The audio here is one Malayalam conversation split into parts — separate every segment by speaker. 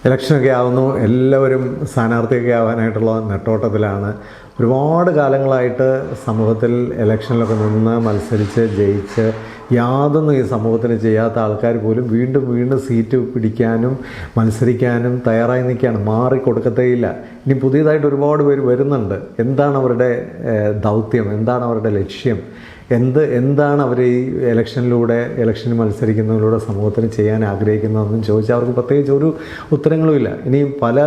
Speaker 1: ഇലക്ഷനൊക്കെ ആവുന്നു, എല്ലാവരും സ്ഥാനാർത്ഥിയൊക്കെ ആവാനായിട്ടുള്ള നെട്ടോട്ടത്തിലാണ്. ഒരുപാട് കാലങ്ങളായിട്ട് സമൂഹത്തിൽ ഇലക്ഷനിലൊക്കെ നിന്ന് മത്സരിച്ച് ജയിച്ച് യാതൊന്നും ഈ സമൂഹത്തിന് ചെയ്യാത്ത ആൾക്കാർ പോലും വീണ്ടും വീണ്ടും സീറ്റ് പിടിക്കാനും മത്സരിക്കാനും തയ്യാറായി നിൽക്കുകയാണ്. മാറിക്കൊടുക്കത്തേയില്ല. ഇനി പുതിയതായിട്ട് ഒരുപാട് പേര് വരുന്നുണ്ട്. എന്താണ് അവരുടെ ദൗത്യം, എന്താണ് അവരുടെ ലക്ഷ്യം, എന്താണ് അവർ ഈ ഇലക്ഷന് മത്സരിക്കുന്നതിലൂടെ സമൂഹത്തിന് ചെയ്യാൻ ആഗ്രഹിക്കുന്നതെന്ന് ചോദിച്ചാൽ അവർക്ക് പ്രത്യേകിച്ച് ഒരു ഉത്തരങ്ങളുമില്ല. ഇനിയും പല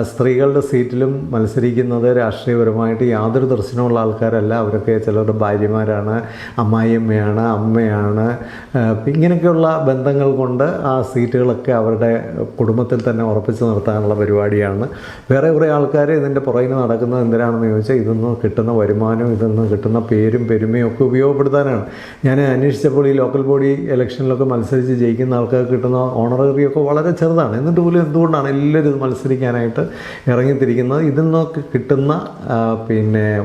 Speaker 1: സ്ത്രീകളുടെ സീറ്റിലും മത്സരിക്കുന്നത് രാഷ്ട്രീയപരമായിട്ട് യാതൊരു ദർശനമുള്ള ആൾക്കാരല്ല. അവരൊക്കെ ചിലരുടെ ഭാര്യമാരാണ്, അമ്മായിയമ്മയാണ്, അമ്മയാണ്. ഇങ്ങനെയൊക്കെയുള്ള ബന്ധങ്ങൾ കൊണ്ട് ആ സീറ്റുകളൊക്കെ അവരുടെ കുടുംബത്തിൽ തന്നെ ഉറപ്പിച്ച് നിർത്താനുള്ള പരിപാടിയാണ്. വേറെ കുറേ ആൾക്കാർ ഇതിൻ്റെ പുറകിന് നടക്കുന്നത് എന്തിനാണെന്ന് ചോദിച്ചാൽ ഇതൊന്നും കിട്ടുന്ന വരുമാനവും ഇതൊന്നും കിട്ടുന്ന പേരും പെരുമയും ഒക്കെ ഉപയോഗപ്പെടുത്താനാണ്. ഞാൻ അന്വേഷിച്ചപ്പോൾ ഈ ലോക്കൽ ബോഡി ഇലക്ഷനിലൊക്കെ മത്സരിച്ച് ജയിക്കുന്ന ആൾക്കാർക്ക് കിട്ടുന്ന ഓണററിയൊക്കെ വളരെ ചെറുതാണ്. എന്നിട്ട് പോലും എന്തുകൊണ്ടാണ് എല്ലാവരും ഇത് മത്സരിക്കാനായിട്ട് ഇറങ്ങിത്തിരിക്കുന്നത്? ഇതിൽ നിന്നൊക്കെ കിട്ടുന്ന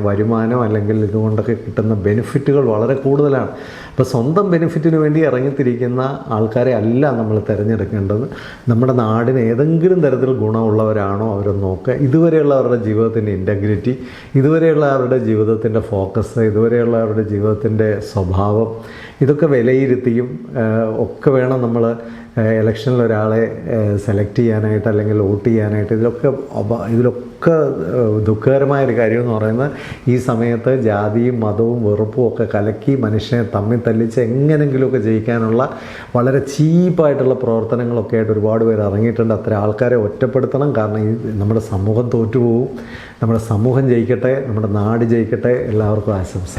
Speaker 1: വരുമാനം അല്ലെങ്കിൽ ഇതുകൊണ്ടൊക്കെ കിട്ടുന്ന ബെനിഫിറ്റുകൾ വളരെ കൂടുതലാണ്. അപ്പോൾ സ്വന്തം ബെനിഫിറ്റിന് വേണ്ടി ഇറങ്ങിത്തിരിക്കുന്ന ആൾക്കാരെ അല്ല നമ്മൾ തിരഞ്ഞെടുക്കേണ്ടത്. നമ്മുടെ നാടിന് ഏതെങ്കിലും തരത്തിൽ ഗുണമുള്ളവരാണോ അവരൊന്ന് നോക്കുക. ഇതുവരെയുള്ള അവരുടെ ജീവിതത്തിൻ്റെ ഇൻറ്റഗ്രിറ്റി, ഇതുവരെയുള്ള അവരുടെ ജീവിതത്തിൻ്റെ ഫോക്കസ്, ഇതുവരെയുള്ള അവരുടെ ജീവിതത്തിൻ്റെ സ്വഭാവം, ഇതൊക്കെ വിലയിരുത്തിയും ഒക്കെ വേണം നമ്മൾ ഇലക്ഷനിൽ ഒരാളെ സെലക്ട് ചെയ്യാനായിട്ട് അല്ലെങ്കിൽ വോട്ട് ചെയ്യാനായിട്ട്. ഇതിലൊക്കെ ദുഃഖകരമായൊരു കാര്യമെന്ന് പറയുന്നത് ഈ സമയത്ത് ജാതിയും മതവും വെറുപ്പും ഒക്കെ കലക്കി മനുഷ്യനെ തമ്മിൽ തല്ലിച്ച് എങ്ങനെങ്കിലുമൊക്കെ ജയിക്കാനുള്ള വളരെ ചീപ്പായിട്ടുള്ള പ്രവർത്തനങ്ങളൊക്കെ ആയിട്ട് ഒരുപാട് പേര് ഇറങ്ങിയിട്ടുണ്ട്. അത്തരം ആൾക്കാരെ ഒറ്റപ്പെടുത്തണം. കാരണം നമ്മുടെ സമൂഹം തോറ്റുപോകും. നമ്മുടെ സമൂഹം ജയിക്കട്ടെ, നമ്മുടെ നാട് ജയിക്കട്ടെ. എല്ലാവർക്കും ആശംസ.